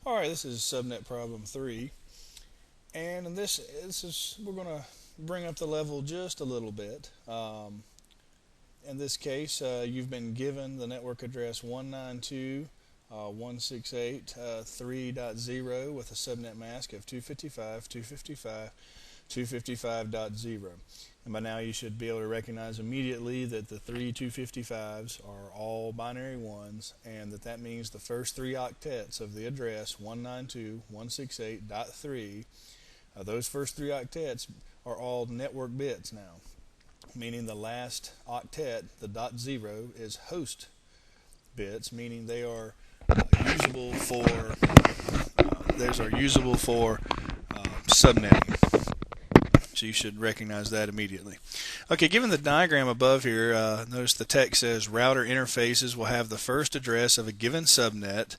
Alright, this is Subnet problem 3, and we're going to bring up the level just a little bit. In this case, you've been given the network address 192.168.3.0 with a subnet mask of 255.255.255.0. And by now you should be able to recognize immediately that the three 255s are all binary ones, and that means the first three octets of the address 192.168.3, those first three octets are all network bits now, meaning the last octet, the .0, is host bits, meaning they are usable for subnetting. So you should recognize that immediately. Okay, given the diagram above here, notice the text says router interfaces will have the first address of a given subnet,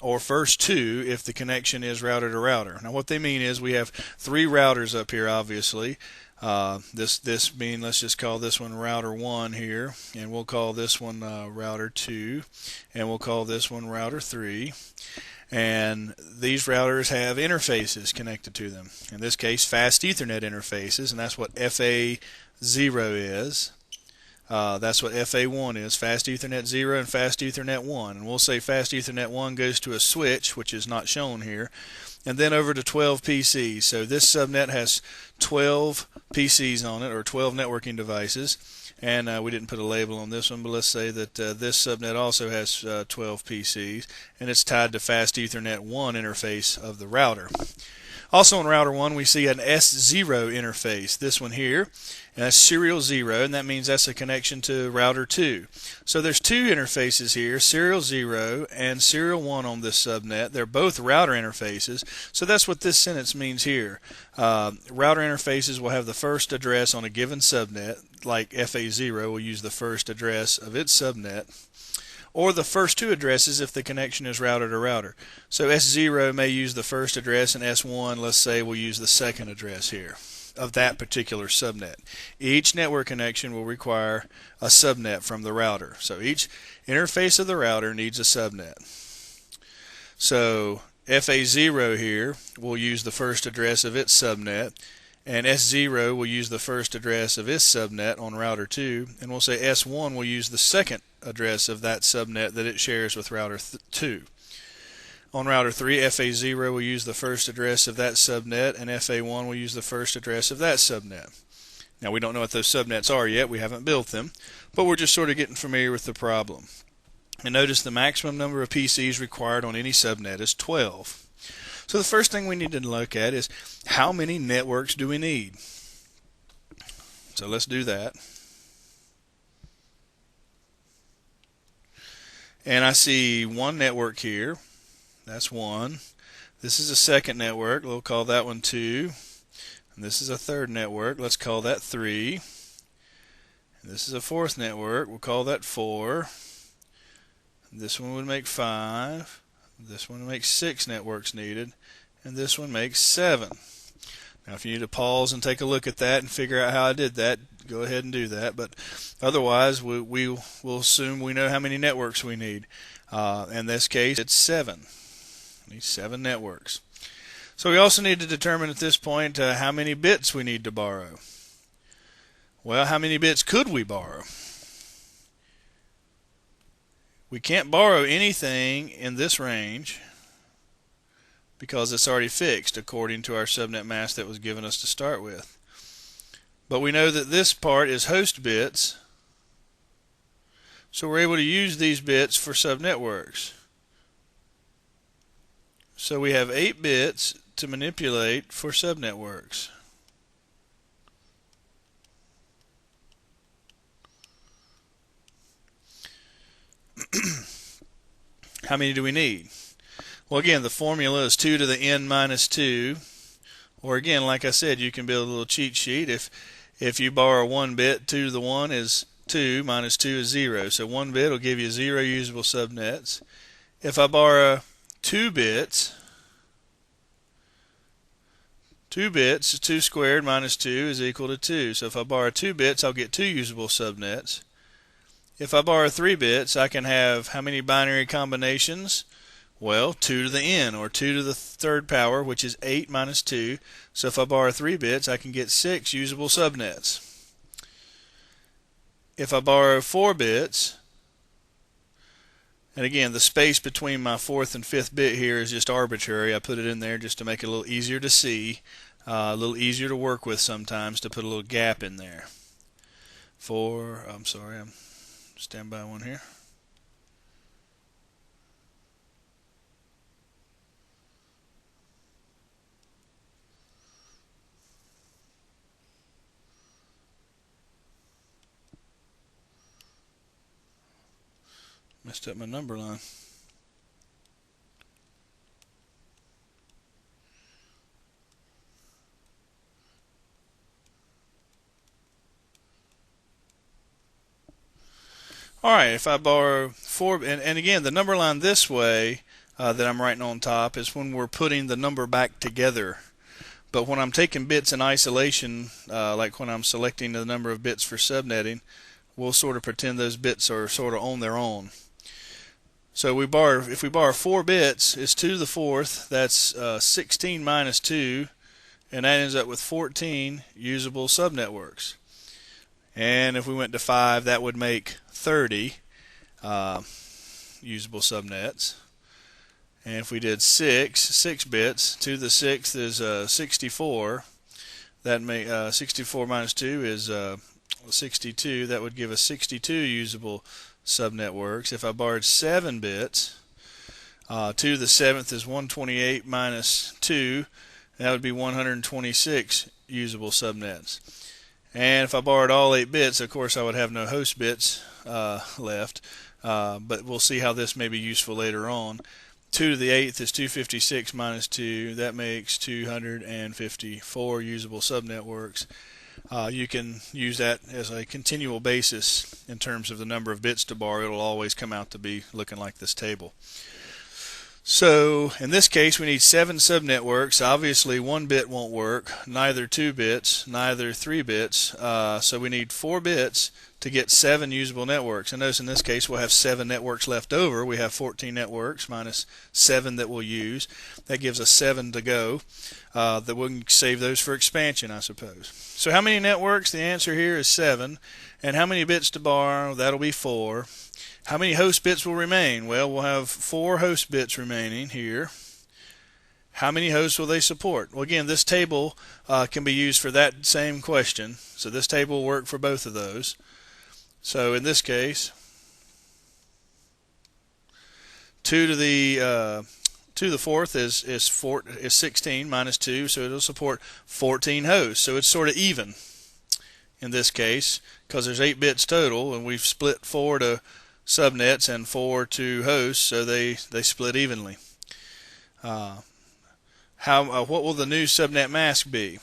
or first two if the connection is router to router. Now what they mean is we have three routers up here, obviously. This being, let's just call this one router 1 here, and we'll call this one router 2, and we'll call this one router 3. And these routers have interfaces connected to them. In this case, fast Ethernet interfaces, and that's what FA0 is. That's what FA1 is, fast Ethernet 0 and fast Ethernet 1. And we'll say fast Ethernet 1 goes to a switch, which is not shown here, and then over to 12 PCs. So this subnet has 12 PCs on it, or 12 networking devices. And we didn't put a label on this one, but let's say that this subnet also has 12 PCs, and it's tied to fast Ethernet 1 interface of the router. Also in router 1 we see an S0 interface, this one here, and that's serial 0, and that means that's a connection to router 2. So there's two interfaces here, serial 0 and serial 1 on this subnet. They're both router interfaces, so that's what this sentence means here. Router interfaces will have the first address on a given subnet, like FA0 will use the first address of its subnet, or the first two addresses if the connection is router to router. So S0 may use the first address, and S1, let's say, will use the second address here of that particular subnet. Each network connection will require a subnet from the router. So each interface of the router needs a subnet. So FA0 here will use the first address of its subnet, and S0 will use the first address of its subnet on router 2, and we'll say S1 will use the second address of that subnet that it shares with router 2. On router 3, FA0 will use the first address of that subnet, and FA1 will use the first address of that subnet. Now we don't know what those subnets are yet, we haven't built them, but we're just sort of getting familiar with the problem. And notice the maximum number of PCs required on any subnet is 12. So the first thing we need to look at is how many networks do we need? So let's do that. And I see one network here. That's 1. This is a second network. We'll call that one 2. And this is a third network. Let's call that 3. And this is a fourth network. We'll call that 4. This one would make 5. This one makes 6 networks needed, and this one makes 7. Now if you need to pause and take a look at that and figure out how I did that, go ahead and do that, but otherwise we'll assume we know how many networks we need. In this case it's 7. We need 7 networks. So we also need to determine at this point how many bits we need to borrow. Well, how many bits could we borrow? We can't borrow anything in this range because it's already fixed according to our subnet mask that was given us to start with. But we know that this part is host bits, so we're able to use these bits for subnetworks. So we have 8 bits to manipulate for subnetworks. How many do we need? Well, again, the formula is 2 to the n minus 2. Or again, like I said, you can build a little cheat sheet. If you borrow 1 bit, 2 to the 1 is 2, minus 2 is 0. So 1 bit will give you 0 usable subnets. If I borrow 2 bits, 2 squared minus 2 is equal to 2. So if I borrow 2 bits, I'll get 2 usable subnets. If I borrow 3 bits, I can have how many binary combinations? Well, 2 to the n, or 2 to the third power, which is 8 minus 2. So if I borrow 3 bits, I can get 6 usable subnets. If I borrow 4 bits, and again, the space between my 4th and 5th bit here is just arbitrary. I put it in there just to make it a little easier to see, a little easier to work with sometimes, to put a little gap in there. I'm stand by one here. Messed up my number line. Alright, if I borrow 4, and again, the number line this way that I'm writing on top is when we're putting the number back together. But when I'm taking bits in isolation, like when I'm selecting the number of bits for subnetting, we'll sort of pretend those bits are sort of on their own. So if we borrow 4 bits, it's 2 to the 4th, that's 16 minus 2, and that ends up with 14 usable subnetworks. And if we went to 5, that would make 30 usable subnets. And if we did 6 bits, 2 to the 6th is 64. That make 64 minus 2 is 62. That would give us 62 usable subnetworks. If I borrowed 7 bits, 2 to the 7th is 128 minus 2. That would be 126 usable subnets. And if I borrowed all 8 bits, of course I would have no host bits left, but we'll see how this may be useful later on. 2 to the 8th is 256 minus 2. That makes 254 usable subnetworks. You can use that as a continual basis in terms of the number of bits to borrow. It'll always come out to be looking like this table. So in this case we need 7 subnetworks. Obviously 1 bit won't work, neither 2 bits, neither 3 bits. So we need 4 bits to get 7 usable networks. And notice in this case we'll have 7 networks left over. We have 14 networks minus 7 that we'll use. That gives us 7 to go. That we can save those for expansion, I suppose. So how many networks? The answer here is 7. And how many bits to borrow? That'll be 4. How many host bits will remain? Well, we'll have 4 host bits remaining here. How many hosts will they support? Well, again, this table can be used for that same question. So this table will work for both of those. So in this case, 2 to the 4th is 16 minus 2, so it'll support 14 hosts. So it's sort of even in this case because there's 8 bits total, and we've split 4 to subnets and 4 to hosts, so they split evenly. What will the new subnet mask be?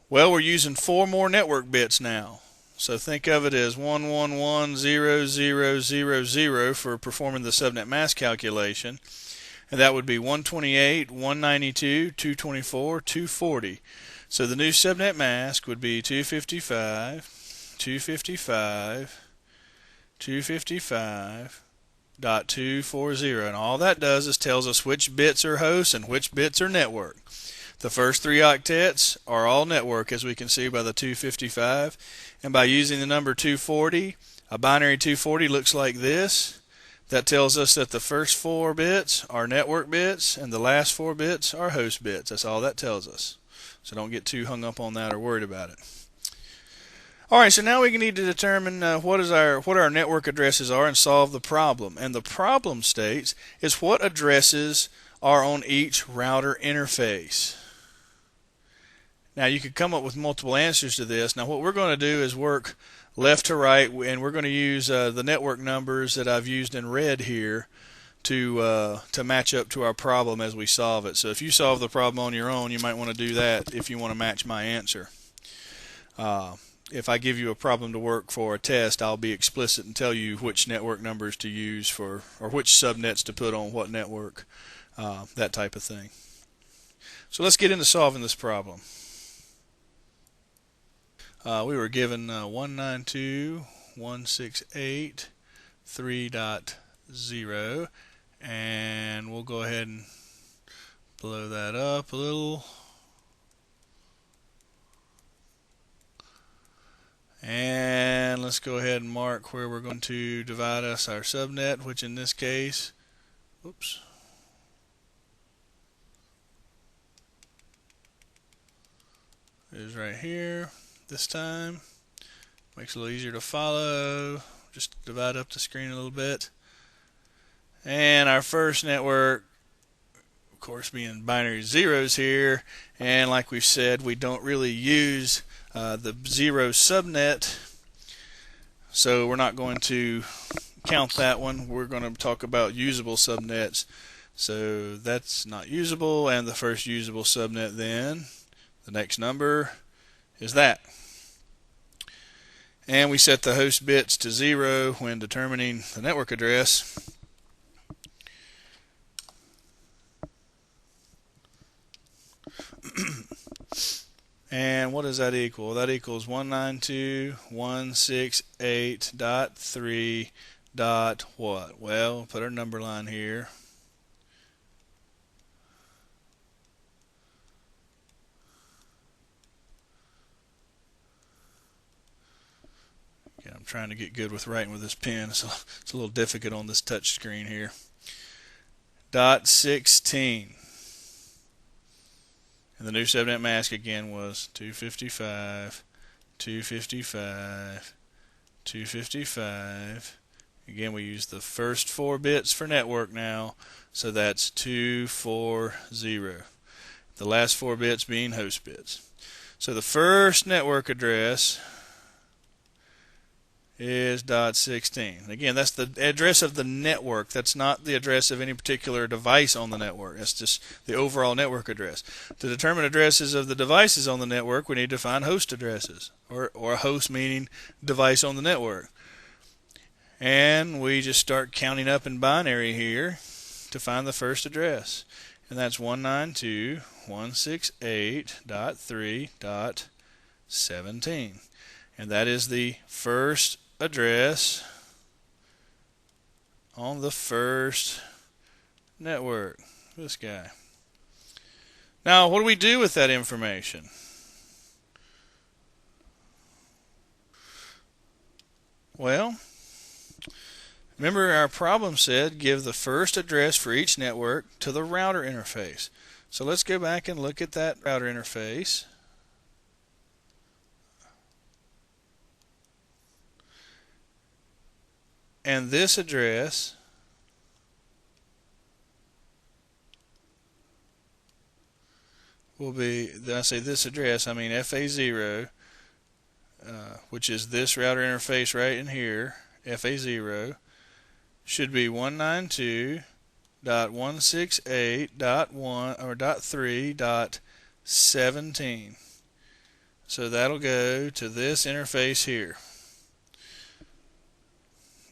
Well, we're using 4 more network bits now. So think of it as 1110000 for performing the subnet mask calculation. And that would be 128, 192, 224, 240. So the new subnet mask would be 255, 255, 255.240, and all that does is tells us which bits are hosts and which bits are network. The first 3 octets are all network, as we can see by the 255, and by using the number 240, a binary 240 looks like this. That tells us that the first 4 bits are network bits and the last 4 bits are host bits. That's all that tells us. So don't get too hung up on that or worried about it. Alright, so now we need to determine what our network addresses are and solve the problem. And the problem states is what addresses are on each router interface. Now you could come up with multiple answers to this. Now what we're going to do is work left to right, and we're going to use the network numbers that I've used in red here to match up to our problem as we solve it. So if you solve the problem on your own, you might want to do that if you want to match my answer. If I give you a problem to work for a test, I'll be explicit and tell you which network numbers to use for, or which subnets to put on what network, that type of thing. So let's get into solving this problem. We were given 192.168.3.0, And we'll go ahead and blow that up a little. And let's go ahead and mark where we're going to divide us our subnet, which in this case, oops, is right here this time. Makes it a little easier to follow. Just divide up the screen a little bit. And our first network, of course, being binary zeros here. And like we've said, we don't really use the zero subnet, so we're not going to count that one. We're going to talk about usable subnets. So that's not usable, and the first usable subnet then, the next number is that. And we set the host bits to 0 when determining the network address. And what does that equal? That equals 192.168.3 dot what? Well, put our number line here. I'm trying to get good with writing with this pen, so it's a little difficult on this touch screen here. Dot 16. And the new subnet mask again was 255, 255, 255. Again, we use the first 4 bits for network now, so that's 240. The last 4 bits being host bits. So the first network address is dot 16. Again, that's the address of the network. That's not the address of any particular device on the network. That's just the overall network address. To determine addresses of the devices on the network, we need to find host addresses, or a host meaning device on the network. And we just start counting up in binary here to find the first address. And that's 192.168.3.17. And that is the first address on the first network. This guy. Now, what do we do with that information? Well, remember our problem said give the first address for each network to the router interface. So let's go back and look at that router interface. And this address will be, when I say this address, I mean FA0, which is this router interface right in here, FA0, should be 192.168.1 or .3.17. So that'll go to this interface here.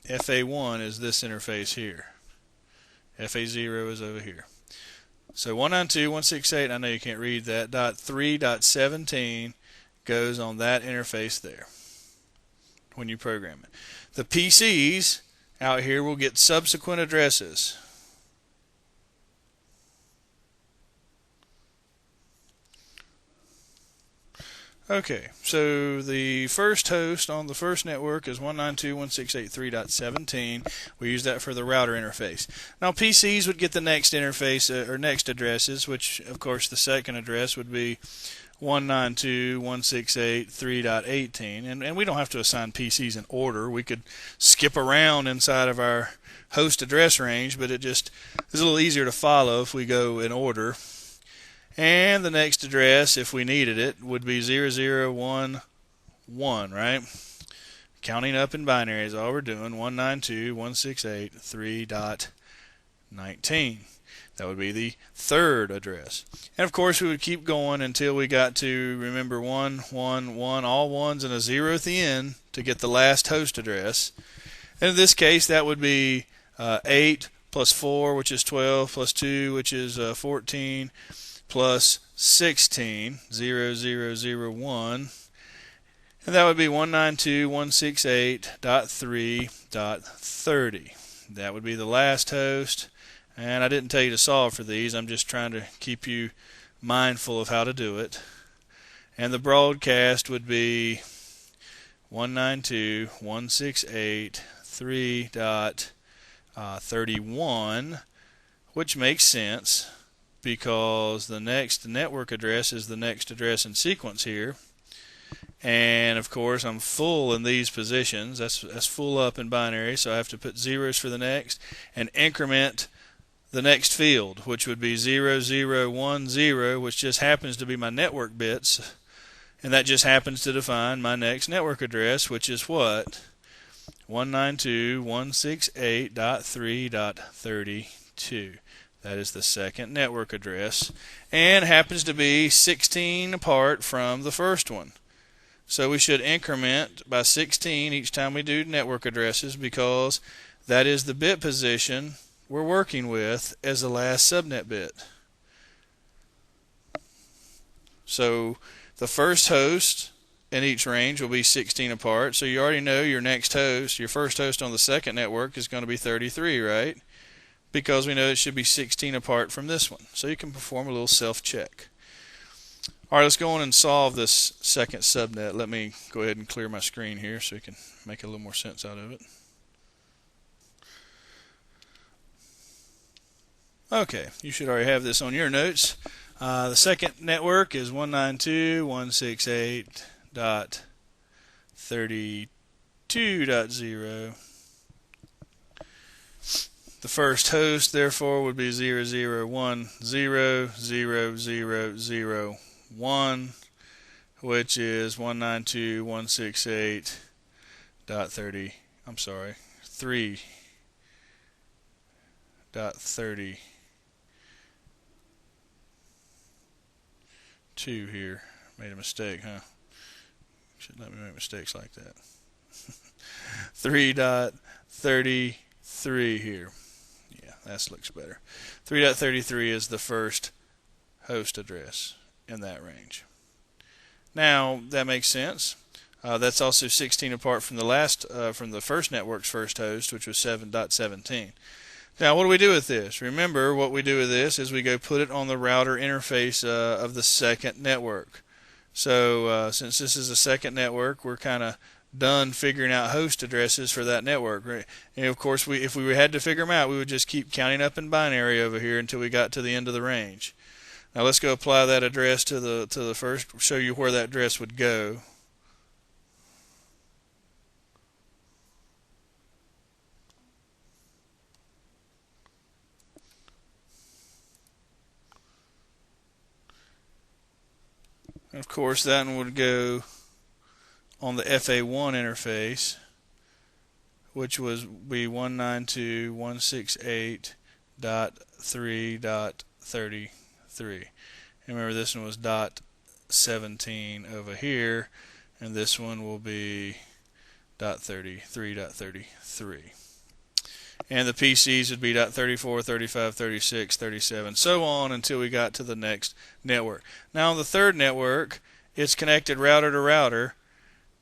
FA1 is this interface here. FA0 is over here. So 192.168, I know you can't read that, .3.17 goes on that interface there when you program it. The PCs out here will get subsequent addresses. Okay, so the first host on the first network is 192.168.3.17. We use that for the router interface. Now PCs would get the next interface or next addresses, which of course the second address would be 192.168.3.18. And we don't have to assign PCs in order. We could skip around inside of our host address range, but it just is a little easier to follow if we go in order. And the next address, if we needed it, would be 0011, right? Counting up in binary is all we're doing, 192.168.3.19. That would be the third address. And of course, we would keep going until we got to, remember, 111, all ones and a 0 at the end to get the last host address. And in this case, that would be 8 plus 4, which is 12, plus 2, which is 14, plus 16, 0001, and that would be 192.168.3.30. That would be the last host, And I didn't tell you to solve for these. I'm just trying to keep you mindful of how to do it. And the broadcast would be 192.168.3.31, which makes sense because the next network address is the next address in sequence here. And of course I'm full in these positions. That's full up in binary, so I have to put zeros for the next and increment the next field, which would be 0010, which just happens to be my network bits, and that just happens to define my next network address, which is what? 192.168.3.32. That is the second network address, and happens to be 16 apart from the first one. So we should increment by 16 each time we do network addresses, because that is the bit position we're working with as the last subnet bit. So the first host in each range will be 16 apart. So you already know your next host, your first host on the second network, is going to be 33, right? Because we know it should be 16 apart from this one. So you can perform a little self-check. All right, let's go on and solve this second subnet. Let me go ahead and clear my screen here so we can make a little more sense out of it. Okay, you should already have this on your notes. The second network is 192.168.32.0. The first host, therefore, would be 00100001, which is 192.168.30. I'm sorry, 3.32 here. Made a mistake, huh? Shouldn't let me make mistakes like that. 3.33 here. Yeah, that looks better. 3.33 is the first host address in that range. Now that makes sense. That's also 16 apart from the first network's first host, which was 7.17. Now what do we do with this? Remember, what we do with this is we go put it on the router interface of the second network. So since this is a second network, we're kind of done figuring out host addresses for that network. Right? And of course, if we had to figure them out, we would just keep counting up in binary over here until we got to the end of the range. Now let's go apply that address to the first, show you where that address would go. And of course, that one would go on the FA1 interface, which would be 192.168.3.33. And remember, this one was .17 over here, and this one will be .33.33. And the PCs would be .34, 35, 36, 37, so on until we got to the next network. Now on the third network, it's connected router to router.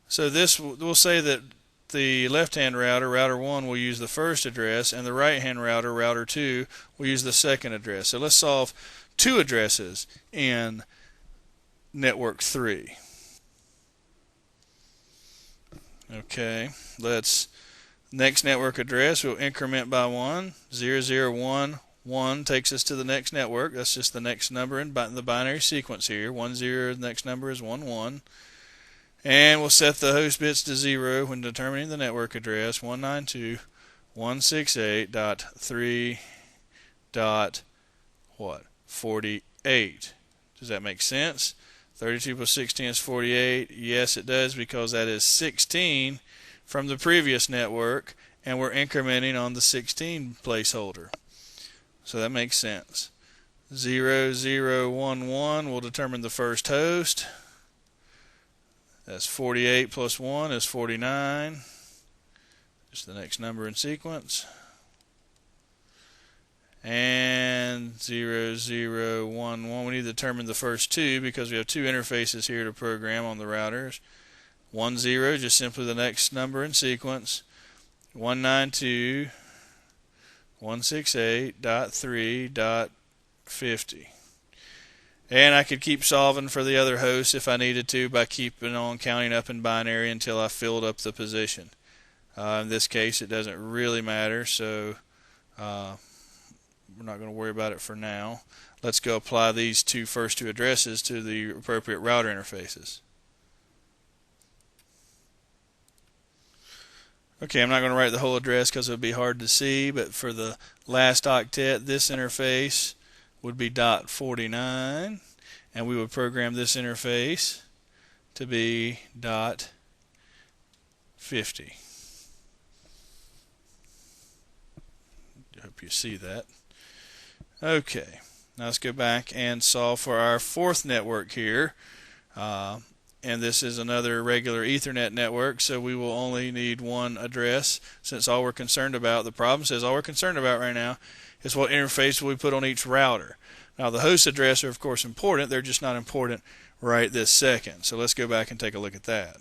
So this, we'll say that the left-hand router, router 1, will use the first address, and the right-hand router, router 2, will use the second address. So let's solve two addresses in network 3. Okay, next network address, we'll increment by 1. 0011 takes us to the next network. That's just the next number in the binary sequence here. 10, the next number is 11. And we'll set the host bits to 0 when determining the network address. 192.168.3.48. Does that make sense? 32 plus 16 is 48. Yes, it does, because that is 16 from the previous network, and we're incrementing on the 16 placeholder. So that makes sense. 0011 will determine the first host. That's 48 plus 1 is 49. Just the next number in sequence. And 0011, we need to determine the first two because we have two interfaces here to program on the routers. 10, just simply the next number in sequence. 192 168.3.50. And I could keep solving for the other hosts if I needed to by keeping on counting up in binary until I filled up the position. In this case, it doesn't really matter, so we're not going to worry about it for now. Let's go apply these first two addresses to the appropriate router interfaces. Okay, I'm not going to write the whole address because it would be hard to see, but for the last octet, this interface would be .49, and we would program this interface to be .50. I hope you see that. Okay, now let's go back and solve for our fourth network here. And this is another regular Ethernet network, so we will only need one address since all we're concerned about, the problem says all we're concerned about right now is what interface will we put on each router. Now the host address are of course important, they're just not important right this second. So let's go back and take a look at that.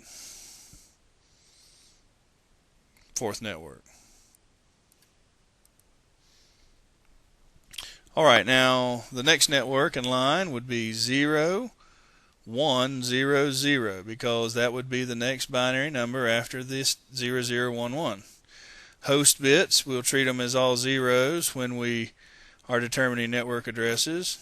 Fourth network. Alright, now the next network in line would be 0, 1, 0, 0, because that would be the next binary number after this 0, 0, 1, 1. Host bits, we'll treat them as all zeros when we are determining network addresses.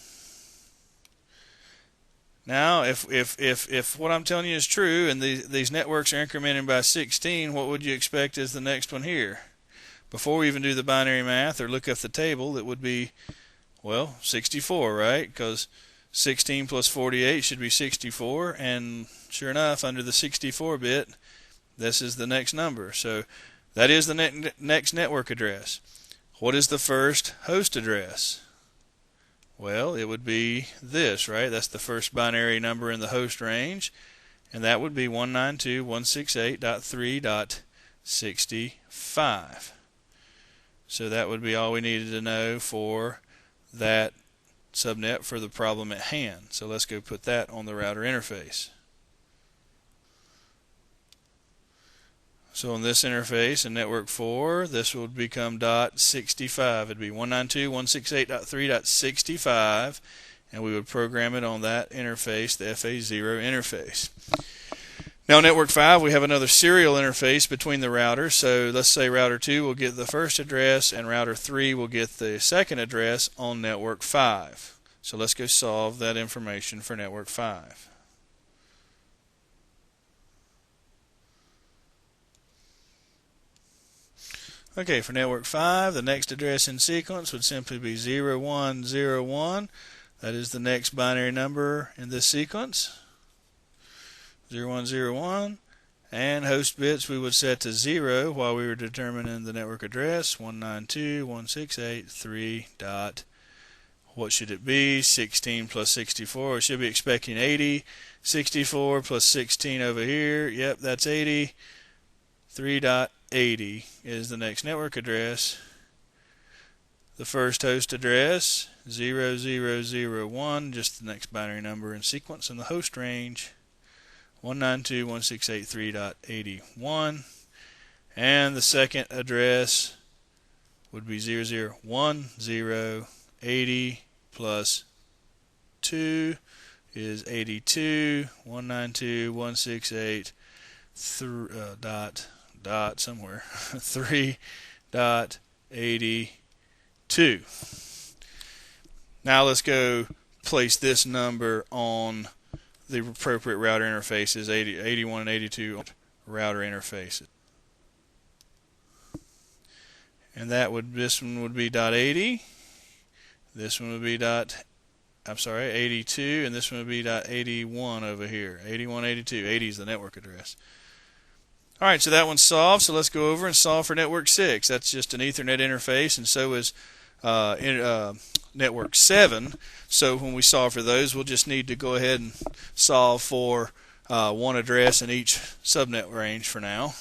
Now, if what I'm telling you is true and these networks are incremented by 16, what would you expect is the next one here? Before we even do the binary math or look up the table, it would be, well, 64, right? Because 16 plus 48 should be 64, and sure enough, under the 64 bit, this is the next number. So that is the next network address. What is the first host address? Well, it would be this, right? That's the first binary number in the host range, and that would be 192.168.3.65. So that would be all we needed to know for that subnet for the problem at hand. So let's go put that on the router interface. So on this interface in network 4, this would become .65. It'd be 192.168.3.65, and we would program it on that interface, the FA0 interface. Now network 5, we have another serial interface between the routers. So let's say router 2 will get the first address and router 3 will get the second address on network 5. So let's go solve that information for network 5. Okay, for network 5, the next address in sequence would simply be 0101. That is the next binary number in this sequence. 0101, and host bits we would set to 0 while we were determining the network address, 192.168.3. What should it be? 16 plus 64. We should be expecting 80. 64 plus 16 over here. Yep, that's 80. 3.80 is the next network address. The first host address, 0001, just the next binary number in sequence in the host range. 192.168.3.81, and the second address would be 0010. 80 plus 2 is 82. 192.168 dot somewhere 3.82. Now let's go place this number on the appropriate router interfaces, 81 and 82 router interfaces. And this one would be .80. This one would be 82, and this one would be .81 over here. 81, 82. 80 is the network address. All right, so that one's solved. So let's go over and solve for network 6. That's just an Ethernet interface, and so is network 7. So when we solve for those, we'll just need to go ahead and solve for one address in each subnet range for now.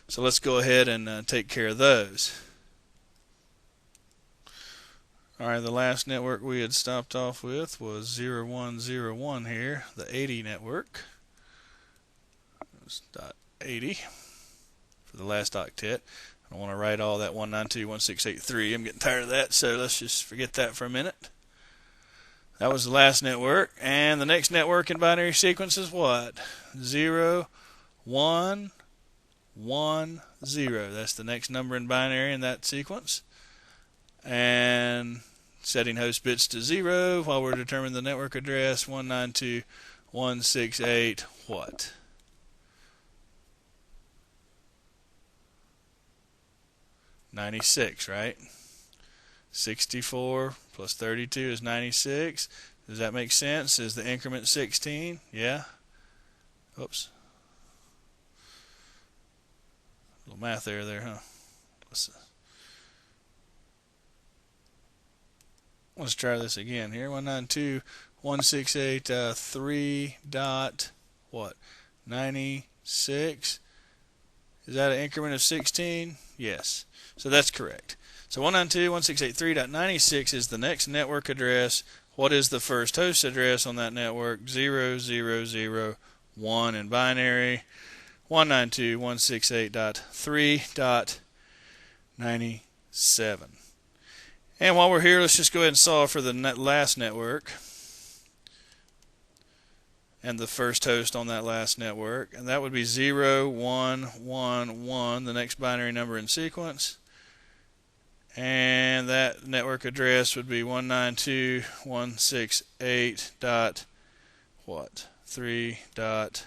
So let's go ahead and take care of those. Alright, the last network we had stopped off with was 0101 here, the 80 network. It was .80 for the last octet. I don't want to write all that 192.168.3. I'm getting tired of that, so let's just forget that for a minute. That was the last network, and the next network in binary sequence is what? 0, 1, 1, 0. That's the next number in binary in that sequence. And setting host bits to 0 while we're determining the network address, 192.168 what? $96, right? 64 plus 32 is 96. Does that make sense? Is the increment 16? Yeah? Oops. A little math error there, huh? Let's try this again here. 192.168.3 dot what? 96. Is that an increment of 16? Yes. So that's correct. So 192.168.3.96 is the next network address. What is the first host address on that network? 0001 in binary. 192.168.3.97. And while we're here, let's just go ahead and solve for the last network and the first host on that last network. And that would be 0111, the next binary number in sequence. And that network address would be 192.168 dot what? 3 dot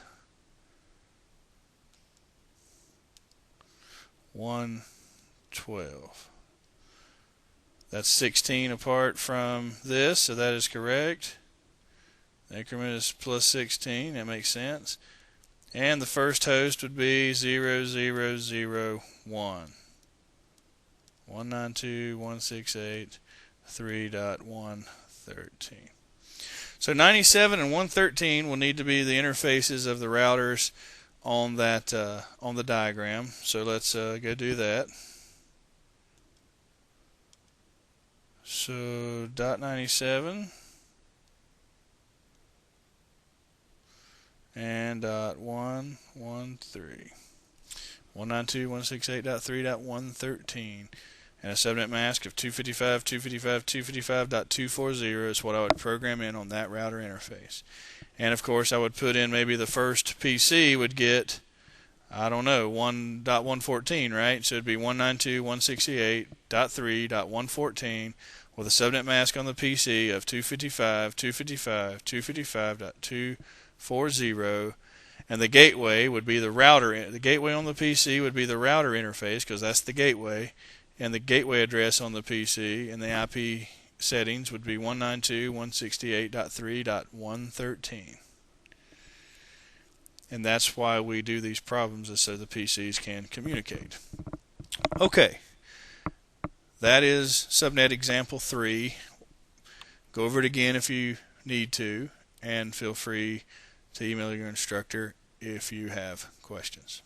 112. That's 16 apart from this, so that is correct. The increment is plus 16, that makes sense. And the first host would be 0001. 192.168.3.113. So 97 and 113 will need to be the interfaces of the routers on that on the diagram. So let's go do that. So dot 97 and dot 113. 192.168.3.113. And a subnet mask of 255.255.255.240 is what I would program in on that router interface. And of course I would put in maybe the first PC would get, I don't know, 1.114, right? So it'd be 192.168.3.114 with a subnet mask on the PC of 255.255.255.240. And the gateway would be the router. The gateway on the PC would be the router interface because that's the gateway. And the gateway address on the PC and the IP settings would be 192.168.3.113. And that's why we do these problems, is so the PCs can communicate. Okay. That is subnet example 3. Go over it again if you need to, and feel free to email your instructor if you have questions.